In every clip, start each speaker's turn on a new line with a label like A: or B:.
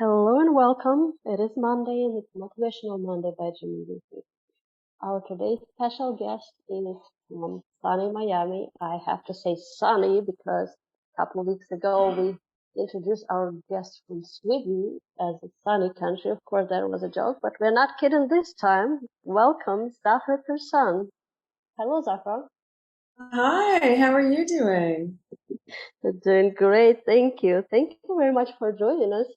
A: Hello and welcome. It is Monday and it's Motivational Monday by Jimmy Lucy. Our today's special guest is from sunny Miami. I have to say sunny because a couple of weeks ago we introduced our guest from Sweden as a sunny country. Of course, that was a joke, but we're not kidding this time. Welcome, Zahra Karsan. Hello, Zahra.
B: Hi, how are you doing?
A: Doing great. Thank you. Thank you very much for joining us.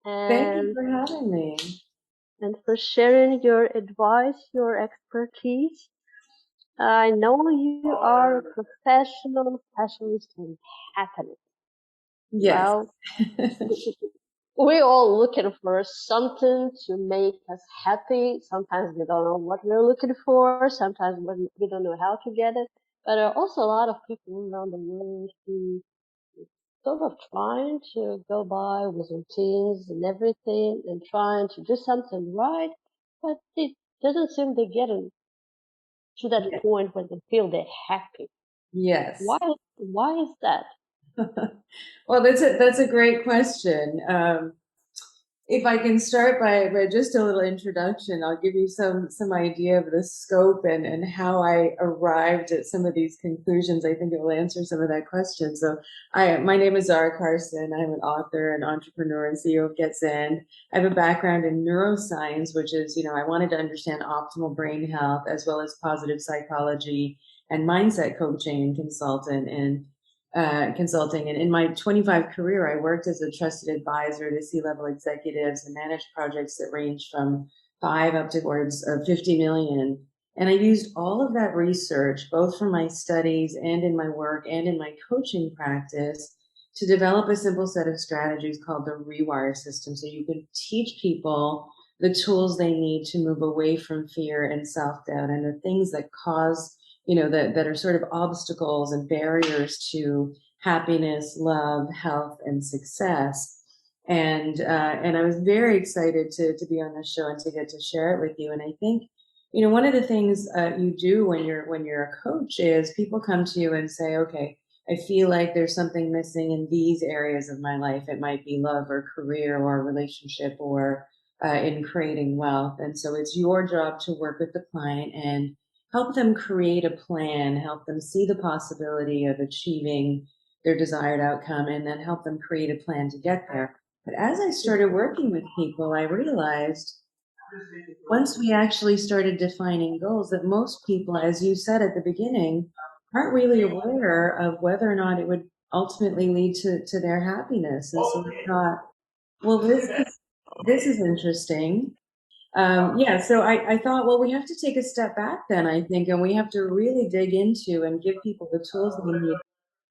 B: Thank you
A: And
B: for having me.
A: for sharing your advice, your expertise. I know you are a professional specialist in happiness.
B: Yes.
A: Well, we're all looking for something to make us happy. Sometimes we don't know what we're looking for. Sometimes we don't know how to get it. But there are also a lot of people around the world who sort of trying to go by with routines and everything and trying to do something right, but it doesn't seem they're getting to that point where they feel they're happy.
B: Yes.
A: Why is that?
B: Well, that's a great question. If I can start by just a little introduction, I'll give you some idea of the scope and how I arrived at some of these conclusions. I think it will answer some of that question. So my name is Zahra Karsan. I'm an author, an entrepreneur, and CEO of Get Zen. I have a background in neuroscience, which is, I wanted to understand optimal brain health as well as positive psychology and mindset coaching and consulting. And in my 25 career, I worked as a trusted advisor to C-level executives and managed projects that range from 5 up to towards 50 million. And I used all of that research, both from my studies and in my work and in my coaching practice, to develop a simple set of strategies called the rewire system. So you can teach people the tools they need to move away from fear and self-doubt and the things that cause that are sort of obstacles and barriers to happiness, love, health, and success. And I was very excited to be on this show and to get to share it with you. And I think, one of the things you do when you're a coach is people come to you and say, okay, I feel like there's something missing in these areas of my life. It might be love or career or relationship or in creating wealth. And so it's your job to work with the client and help them create a plan, help them see the possibility of achieving their desired outcome, and then help them create a plan to get there. But as I started working with people, I realized once we actually started defining goals that most people, as you said at the beginning, aren't really aware of whether or not it would ultimately lead to their happiness. And so I thought, well, this is interesting. So I thought, well, we have to take a step back then, I think, and we have to really dig into and give people the tools they need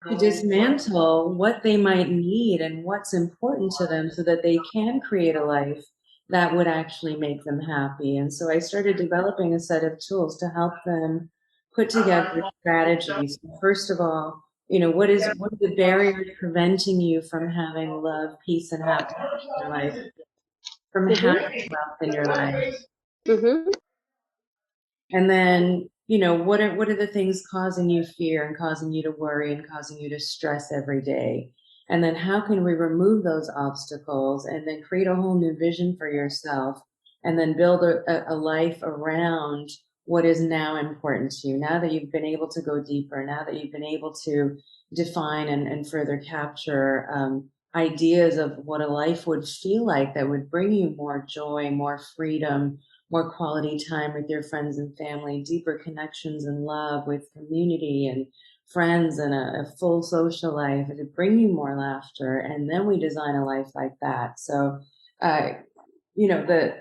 B: to dismantle what they might need and what's important to them so that they can create a life that would actually make them happy. And so I started developing a set of tools to help them put together strategies. First of all, what are the barriers preventing you from having love, peace, and happiness in your life, from having
A: Mm-hmm.
B: wealth in your life?
A: Mm-hmm.
B: And then, what are the things causing you fear and causing you to worry and causing you to stress every day? And then how can we remove those obstacles and then create a whole new vision for yourself and then build a life around what is now important to you? Now that you've been able to go deeper, now that you've been able to define and further capture ideas of what a life would feel like that would bring you more joy, more freedom, more quality time with your friends and family, deeper connections and love with community and friends and a full social life to bring you more laughter. And then we design a life like that. So, uh, the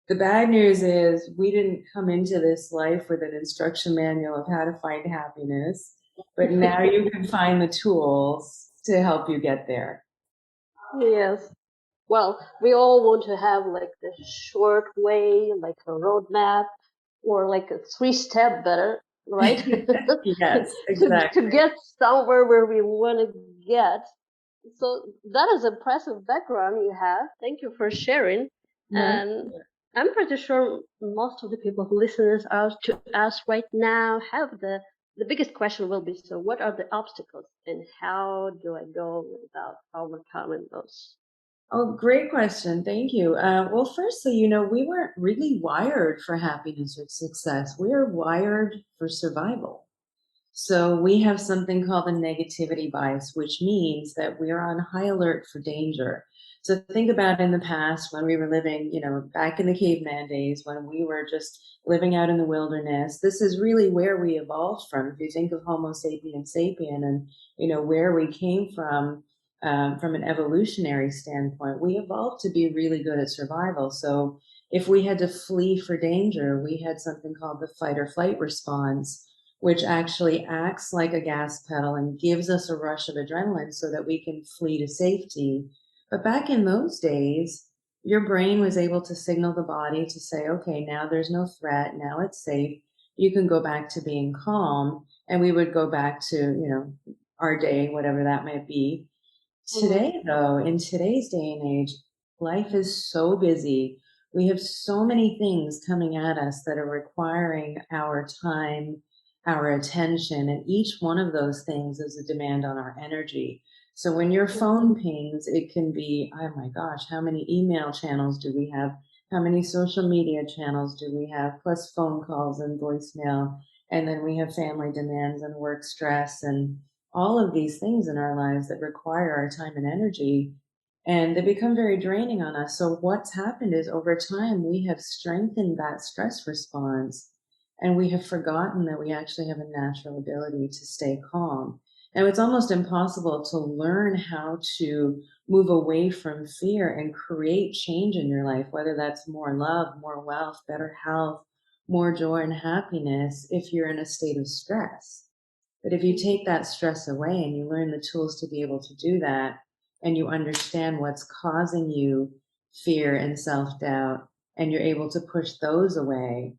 B: bad news is we didn't come into this life with an instruction manual of how to find happiness, but now you can find the tools to help you get there.
A: Yes. Well, we all want to have like the short way, like a roadmap, or like a three-step better, right?
B: Yes,
A: To
B: exactly.
A: get somewhere where we want to get. So that is impressive background you have. Thank you for sharing.
B: No.
A: And I'm pretty sure most of the people who listen out to us right now have the biggest question will be, so what are the obstacles and how do I go about overcoming those
B: Oh, great question. Thank you. Well, firstly, we weren't really wired for happiness or success. We are wired for survival. So we have something called a negativity bias, which means that we are on high alert for danger. So think about in the past when we were living, back in the caveman days, when we were just living out in the wilderness. This is really where we evolved from. If you think of Homo sapiens sapien and, where we came from an evolutionary standpoint, we evolved to be really good at survival. So if we had to flee for danger, we had something called the fight or flight response, which actually acts like a gas pedal and gives us a rush of adrenaline so that we can flee to safety. But back in those days, your brain was able to signal the body to say, okay, now there's no threat, now it's safe. You can go back to being calm. And we would go back to, our day, whatever that might be.
A: Mm-hmm.
B: Today, though, in today's day and age, life is so busy. We have so many things coming at us that are requiring our time, our attention, and each one of those things is a demand on our energy. So when your phone pings, it can be, oh my gosh, how many email channels do we have? How many social media channels do we have? Plus phone calls and voicemail. And then we have family demands and work stress and all of these things in our lives that require our time and energy, and they become very draining on us. So what's happened is over time we have strengthened that stress response, and we have forgotten that we actually have a natural ability to stay calm. Now it's almost impossible to learn how to move away from fear and create change in your life, whether that's more love, more wealth, better health, more joy and happiness, if you're in a state of stress. But if you take that stress away and you learn the tools to be able to do that, and you understand what's causing you fear and self doubt, and you're able to push those away,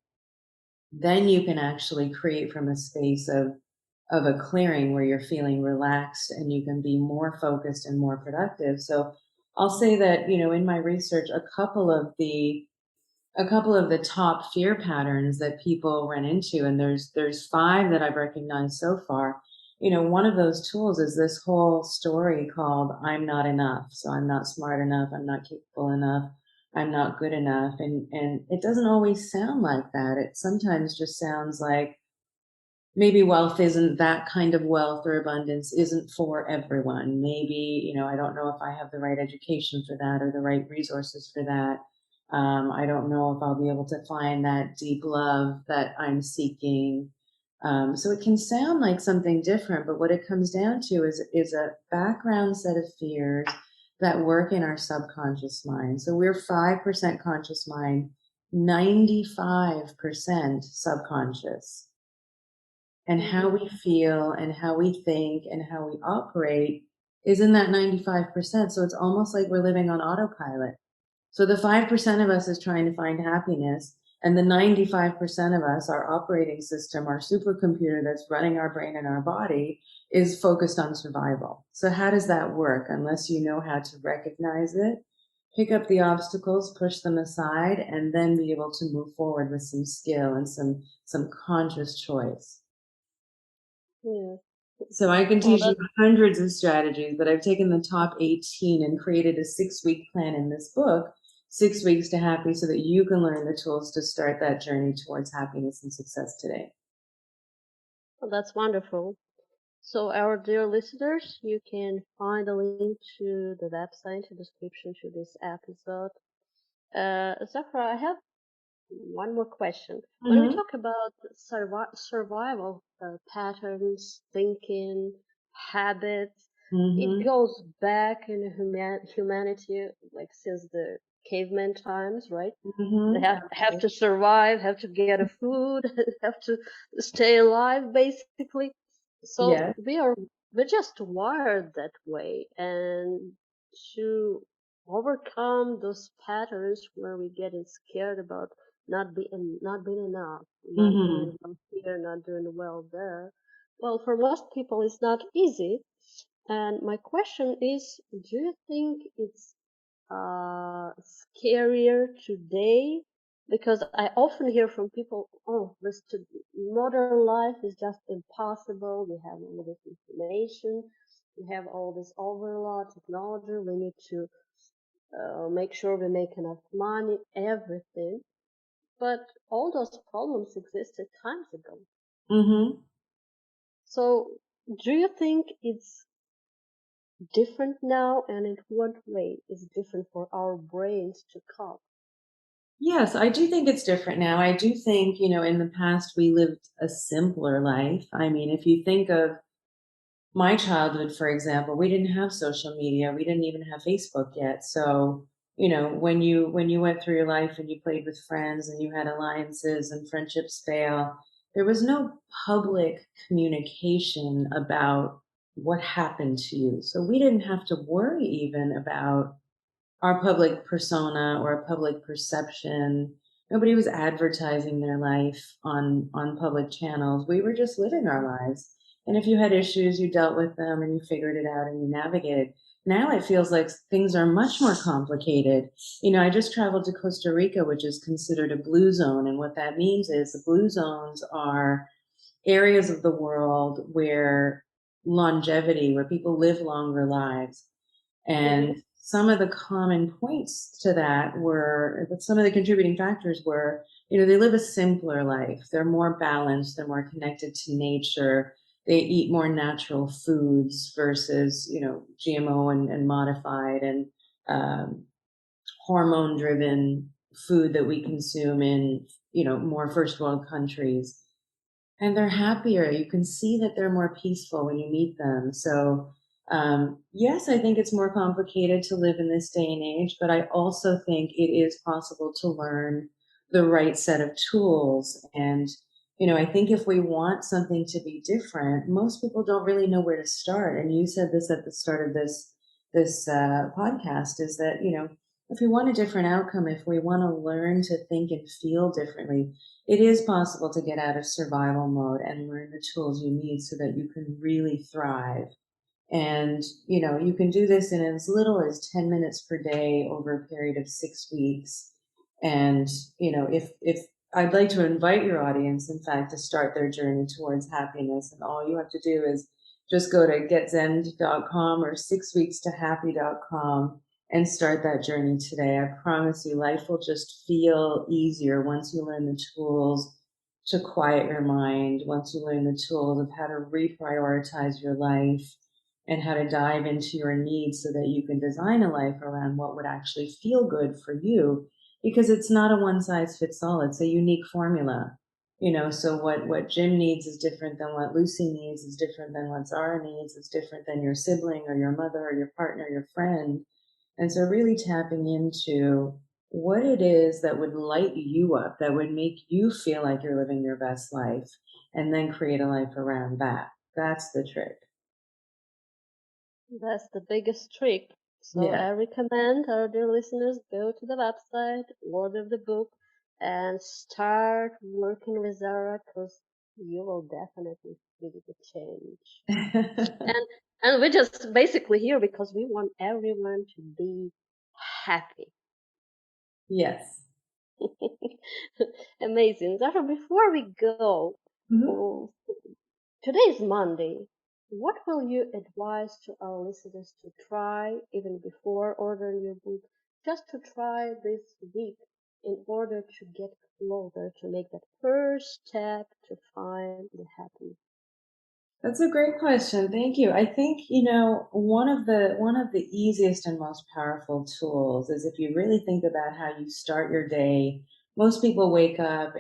B: then you can actually create from a space of a clearing where you're feeling relaxed and you can be more focused and more productive. So I'll say that, in my research, a couple of the top fear patterns that people run into, and there's five that I've recognized so far. One of those tools is this whole story called I'm not enough. So I'm not smart enough, I'm not capable enough, I'm not good enough. And it doesn't always sound like that. It sometimes just sounds like maybe wealth isn't that kind of wealth, or abundance isn't for everyone. Maybe, I don't know if I have the right education for that or the right resources for that. I don't know if I'll be able to find that deep love that I'm seeking. So it can sound like something different, but what it comes down to is a background set of fears that work in our subconscious mind. So we're 5% conscious mind, 95% subconscious, and how
A: Mm-hmm.
B: we feel and how we think and how we operate is in that 95%. So it's almost like we're living on autopilot. So the 5% of us is trying to find happiness, and the 95% of us, our operating system, our supercomputer that's running our brain and our body, is focused on survival. So how does that work? Unless you know how to recognize it, pick up the obstacles, push them aside, and then be able to move forward with some skill and some conscious choice.
A: Yeah.
B: So I can
A: Well,
B: teach you hundreds of strategies, but I've taken the top 18 and created a 6-week plan in this book, 6 weeks to happy, so that you can learn the tools to start that journey towards happiness and success today.
A: that's wonderful. So, our dear listeners, you can find a link to the website in the description to this episode. Zafra, I have one more question. When we
B: Mm-hmm.
A: talk about survival patterns, thinking, habits, it
B: Mm-hmm.
A: goes back in humanity, like since the caveman times, right? They
B: Mm-hmm.
A: have to survive, have to get a food, have to stay alive, basically. So
B: Yeah.
A: we're just wired that way, and to overcome those patterns where we getting scared about not being enough, not
B: Mm-hmm.
A: doing well here, not doing well there. Well, for most people, it's not easy. And my question is, do you think it's scarier today, because I often hear from people, oh, modern life is just impossible. We have all this information, we have all this overload technology. We need to make sure we make enough money, everything. But all those problems existed times ago.
B: Mm-hmm.
A: So, do you think it's different now, and in what way is it different for our brains to cope?
B: Yes, I do think it's different now. I do think, in the past we lived a simpler life. I mean, if you think of my childhood, for example, we didn't have social media. We didn't even have Facebook yet. So, when you went through your life and you played with friends and you had alliances and friendships fail, there was no public communication about what happened to you. So we didn't have to worry even about our public persona or public perception. Nobody was advertising their life on public channels. We were just living our lives. And if you had issues, you dealt with them and you figured it out and you navigated. Now it feels like things are much more complicated. I just traveled to Costa Rica, which is considered a blue zone. And what that means is the blue zones are areas of the world where longevity, where people live longer lives.
A: Hmm.
B: And some of the common points to that were, some of the contributing factors were, they live a simpler life. They're more balanced. They're more connected to nature. They eat more natural foods versus, GMO and modified and um, hormone driven food that we consume in, more first world countries, and they're happier. You can see that they're more peaceful when you meet them. So, yes, I think it's more complicated to live in this day and age, but I also think it is possible to learn the right set of tools. And, I think if we want something to be different, most people don't really know where to start. And you said this at the start of this podcast, is that, if we want a different outcome, if we want to learn to think and feel differently, it is possible to get out of survival mode and learn the tools you need so that you can really thrive. And, you can do this in as little as 10 minutes per day over a period of 6 weeks. And, if I'd like to invite your audience, in fact, to start their journey towards happiness, and all you have to do is just go to getzend.com or 6weekstohappy.com and start that journey today. I promise you, life will just feel easier once you learn the tools to quiet your mind, once you learn the tools of how to reprioritize your life and how to dive into your needs so that you can design a life around what would actually feel good for you, because it's not a one size fits all. It's a unique formula. So what Jim needs is different than what Lucy needs, is different than what Zara needs, is different than your sibling or your mother or your partner, your friend. And so really tapping into what it is that would light you up, that would make you feel like you're living your best life, and then create a life around that. That's the trick.
A: That's the biggest trick. So
B: Yeah.
A: I recommend our dear listeners go to the website, order the book, and start working with Zara, because you will definitely feel the change. And and we're just basically here because we want everyone to be happy.
B: Yes.
A: Amazing. Zara, before we go,
B: Mhm.
A: oh, today is Monday. What will you advise to our listeners to try even before ordering your book, just to try this week in order to get closer to make that first step to find the happiness?
B: That's a great question. Thank you. I think, one of the easiest and most powerful tools is if you really think about how you start your day. Most people wake up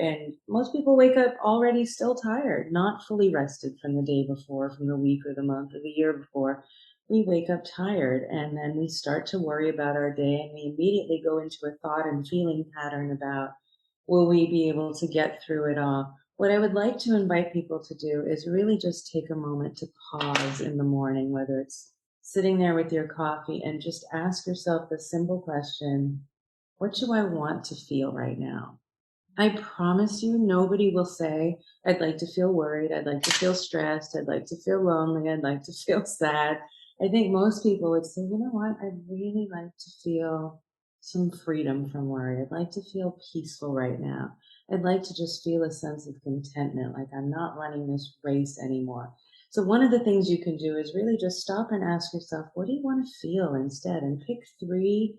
B: already still tired, not fully rested from the day before, from the week or the month or the year before. We wake up tired and then we start to worry about our day, and we immediately go into a thought and feeling pattern about, will we be able to get through it all? What I would like to invite people to do is really just take a moment to pause in the morning, whether it's sitting there with your coffee, and just ask yourself the simple question, what do I want to feel right now? I promise you, nobody will say, I'd like to feel worried, I'd like to feel stressed, I'd like to feel lonely, I'd like to feel sad. I think most people would say, you know what, I'd really like to feel some freedom from worry. I'd like to feel peaceful right now. I'd like to just feel a sense of contentment, like I'm not running this race anymore. So, one of the things you can do is really just stop and ask yourself, what do you want to feel instead? And pick three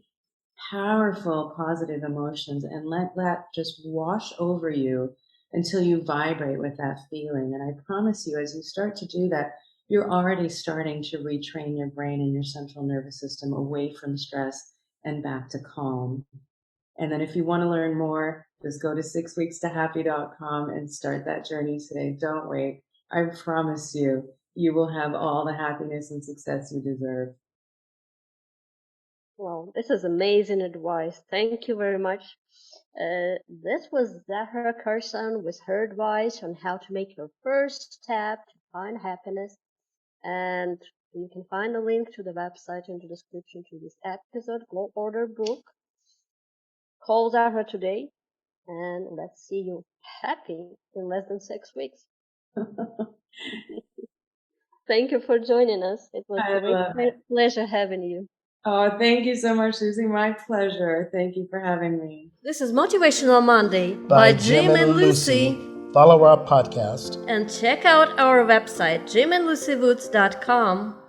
B: powerful positive emotions and let that just wash over you until you vibrate with that feeling. And I promise you, as you start to do that, you're already starting to retrain your brain and your central nervous system away from stress and back to calm. And then if you want to learn more, just go to 6weekstohappy.com and start that journey today. Don't wait. I promise you, you will have all the happiness and success you deserve.
A: Well, this is amazing advice. Thank you very much. This was Zahra Karsan with her advice on how to make your first step to find happiness. And you can find the link to the website in the description to this episode. Go order book. Call Zahra today, and let's see you happy in less than 6 weeks. Thank you for joining us. It was
B: I
A: great
B: love it.
A: pleasure having you.
B: Oh, thank you so much, Susie. My pleasure. Thank you for having me.
A: This is Motivational Monday
C: by Jim and Lucy. Follow our podcast
A: and check out our website, jimandlucywoods.com.